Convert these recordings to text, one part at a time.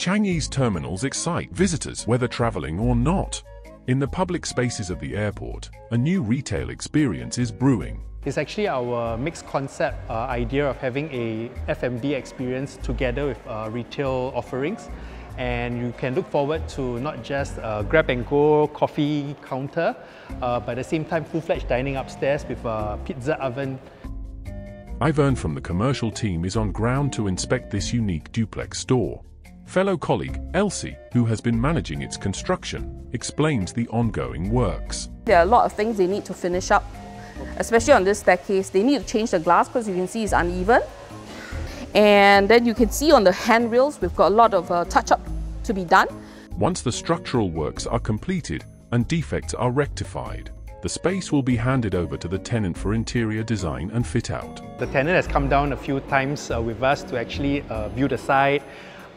Changi's terminals excite visitors whether traveling or not. In the public spaces of the airport, a new retail experience is brewing. It's actually our mixed concept idea of having a F&B experience together with retail offerings. And you can look forward to not just a grab-and-go coffee counter, but at the same time full-fledged dining upstairs with a pizza oven. Ivan from the commercial team is on ground to inspect this unique duplex store. Fellow colleague Elsie, who has been managing its construction, explains the ongoing works. There are a lot of things they need to finish up, especially on this staircase. They need to change the glass because you can see it's uneven. And then you can see on the handrails, we've got a lot of touch-up to be done. Once the structural works are completed and defects are rectified, the space will be handed over to the tenant for interior design and fit-out. The tenant has come down a few times with us to actually view the site,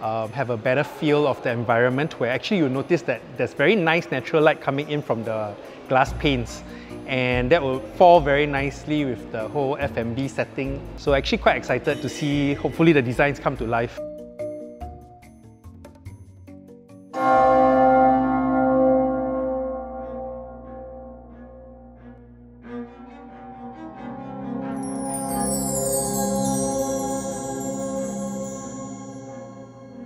have a better feel of the environment, where actually you notice that there's very nice natural light coming in from the glass panes. And that will fall very nicely with the whole F&B setting. So actually quite excited to see, hopefully, the designs come to life.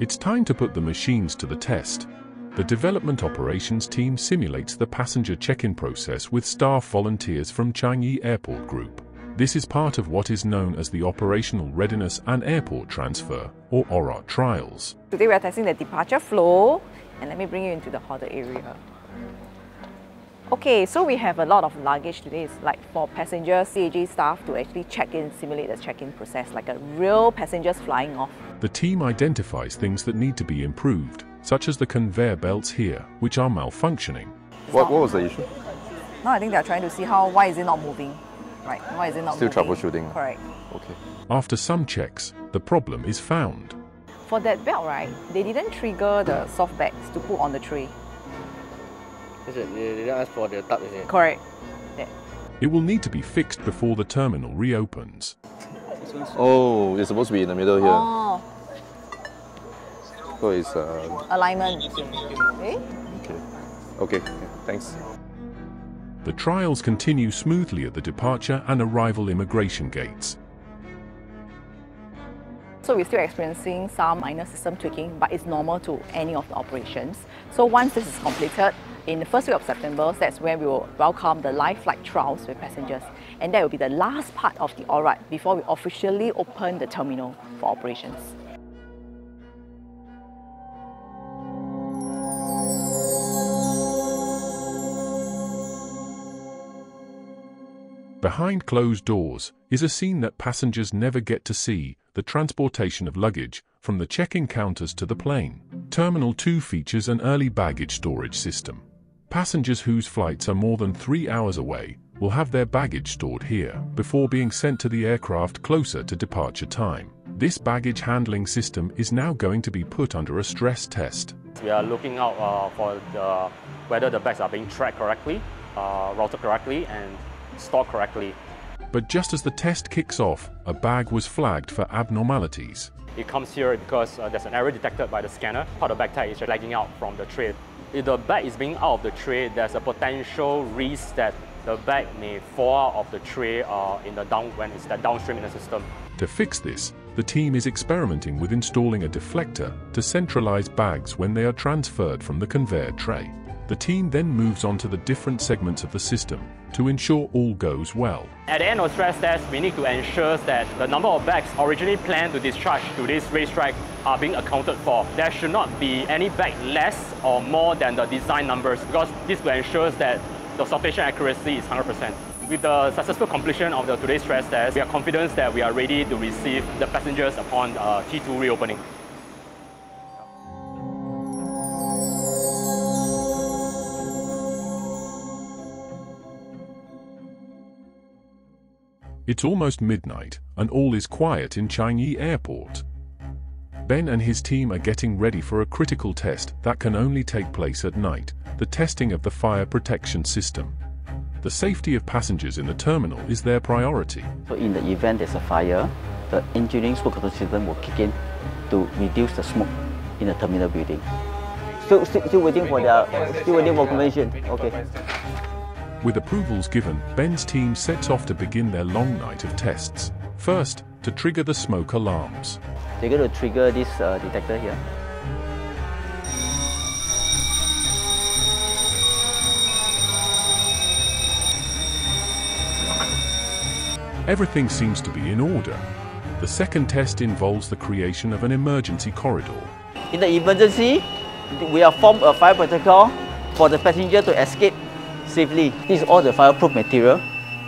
It's time to put the machines to the test. The development operations team simulates the passenger check-in process with staff volunteers from Changi Airport Group. This is part of what is known as the Operational Readiness and Airport Transfer, or ORAT trials. Today we are testing the departure flow, and let me bring you into the hotel area. Okay, so we have a lot of luggage today. It's like for passengers, CAG staff to actually check in, simulate the check-in process, like a real passengers flying off. The team identifies things that need to be improved, such as the conveyor belts here, which are malfunctioning. What was the issue? No, I think they're trying to see why is it not moving, right? Why is it not Still moving? troubleshooting. Correct. Okay. After some checks, the problem is found. For that belt, right, they didn't trigger the soft bags to put on the tray. Is it? They didn't ask for the tub, is it? Correct. Yeah. It will need to be fixed before the terminal reopens. Oh, it's supposed to be in the middle here. Oh, So it's alignment. Okay. Okay, thanks. The trials continue smoothly at the departure and arrival immigration gates. So we're still experiencing some minor system tweaking, but it's normal to any of the operations. So once this is completed, in the first week of September, that's when we will welcome the live flight trials with passengers. And that will be the last part of the ORAT before we officially open the terminal for operations. Behind closed doors is a scene that passengers never get to see: the transportation of luggage from the check-in counters to the plane. Terminal 2 features an early baggage storage system. Passengers whose flights are more than 3 hours away will have their baggage stored here before being sent to the aircraft closer to departure time. This baggage handling system is now going to be put under a stress test. We are looking out for whether the bags are being tracked correctly, routed correctly, and stored correctly. But just as the test kicks off, a bag was flagged for abnormalities. It comes here because there's an error detected by the scanner. Part of the bag tag is lagging out from the tray. If the bag is being out of the tray, there's a potential risk that the bag may fall out of the tray when it's downstream in the system. To fix this, the team is experimenting with installing a deflector to centralize bags when they are transferred from the conveyor tray. The team then moves on to the different segments of the system to ensure all goes well. At the end of stress test, we need to ensure that the number of bags originally planned to discharge to this racetrack are being accounted for. There should not be any bag less or more than the design numbers, because this will ensure that the sortation accuracy is 100%. With the successful completion of today's stress test, we are confident that we are ready to receive the passengers upon T2 reopening. It's almost midnight, and all is quiet in Changi Airport. Ben and his team are getting ready for a critical test that can only take place at night: the testing of the fire protection system. The safety of passengers in the terminal is their priority. So in the event there's a fire, the engineering smoke control system will kick in to reduce the smoke in the terminal building. Still waiting for convention. Okay. With approvals given, Ben's team sets off to begin their long night of tests. First, to trigger the smoke alarms. They're going to trigger this detector here. Everything seems to be in order. The second test involves the creation of an emergency corridor. In the emergency, we have formed a fire protocol for the passenger to escape safely. This is all the fireproof material,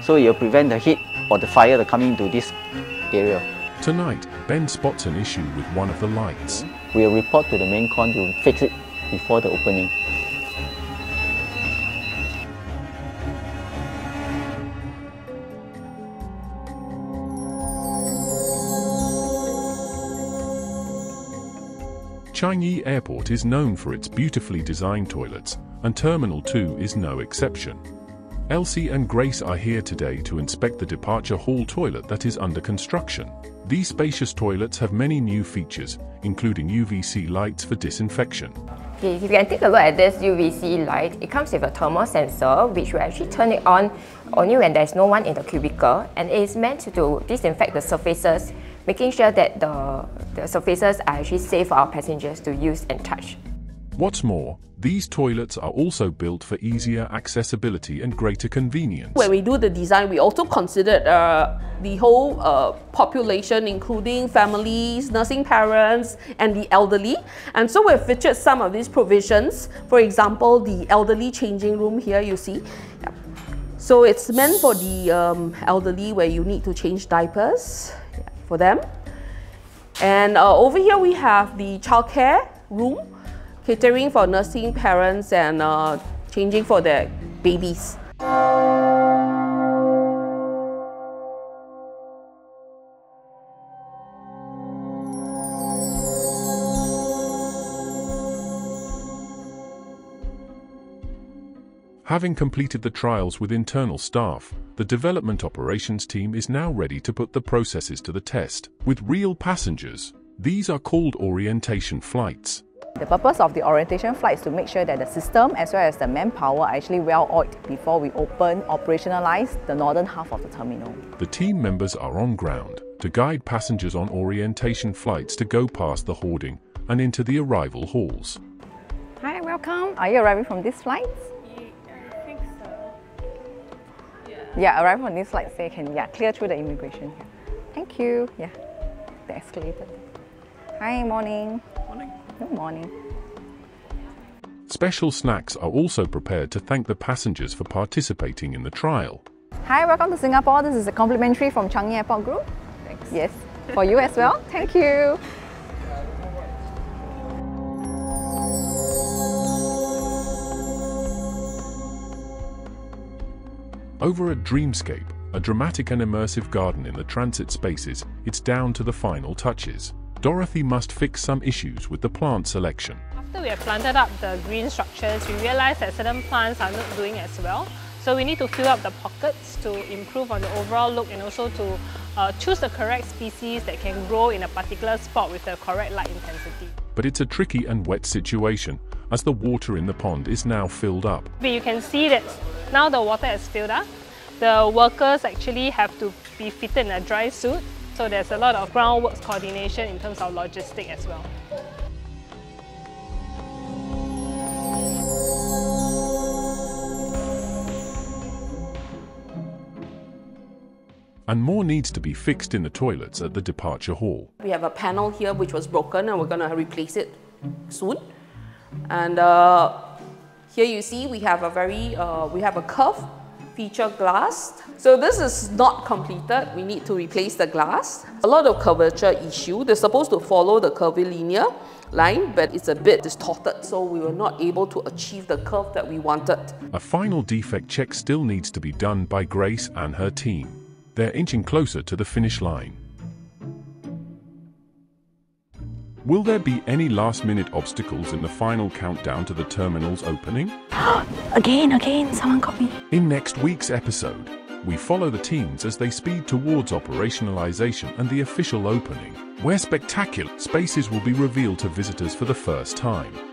so it will prevent the heat or the fire coming into this area. Tonight, Ben spots an issue with one of the lights. We will report to the main con to fix it before the opening. Changi Airport is known for its beautifully designed toilets, and Terminal 2 is no exception. Elsie and Grace are here today to inspect the departure hall toilet that is under construction. These spacious toilets have many new features, including UVC lights for disinfection. Okay, if you can take a look at this UVC light, it comes with a thermal sensor which will actually turn it on only when there's no one in the cubicle, and it is meant to disinfect the surfaces, making sure that the surfaces are actually safe for our passengers to use and touch. What's more, these toilets are also built for easier accessibility and greater convenience. When we do the design, we also considered the whole population, including families, nursing parents, and the elderly. And so we've featured some of these provisions. For example, the elderly changing room here, you see. So it's meant for the elderly where you need to change diapers for them. And over here we have the childcare room, catering for nursing parents and changing for their babies. Having completed the trials with internal staff, the development operations team is now ready to put the processes to the test. With real passengers, these are called orientation flights. The purpose of the orientation flight is to make sure that the system as well as the manpower are actually well oiled before we operationalize the northern half of the terminal. The team members are on ground to guide passengers on orientation flights to go past the hoarding and into the arrival halls. Hi, welcome. Are you arriving from this flight? I think so. Yeah, arriving from this flight so you can clear through the immigration. Thank you. Yeah, the escalator. Hi, morning. Morning. Good morning. Special snacks are also prepared to thank the passengers for participating in the trial. Hi, welcome to Singapore. This is a complimentary from Changi Airport Group. Thanks. Yes, for you as well. Thank you. Over at Dreamscape, a dramatic and immersive garden in the transit spaces, it's down to the final touches. Dorothy must fix some issues with the plant selection. After we have planted up the green structures, we realized that certain plants are not doing as well. So we need to fill up the pockets to improve on the overall look and also to choose the correct species that can grow in a particular spot with the correct light intensity. But it's a tricky and wet situation, as the water in the pond is now filled up. But you can see that now the water has filled up. The workers actually have to be fitted in a dry suit. So there's a lot of groundworks coordination in terms of logistics as well. And more needs to be fixed in the toilets at the departure hall. We have a panel here which was broken and we're going to replace it soon. And here you see we have a curve feature glass. So this is not completed. We need to replace the glass. A lot of curvature issue. They're supposed to follow the curvilinear line, but it's a bit distorted, so we were not able to achieve the curve that we wanted. A final defect check still needs to be done by Grace and her team. They're inching closer to the finish line. Will there be any last-minute obstacles in the final countdown to the terminal's opening? Again, someone got me. In next week's episode, We follow the teams as they speed towards operationalization and the official opening, where spectacular spaces will be revealed to visitors for the first time.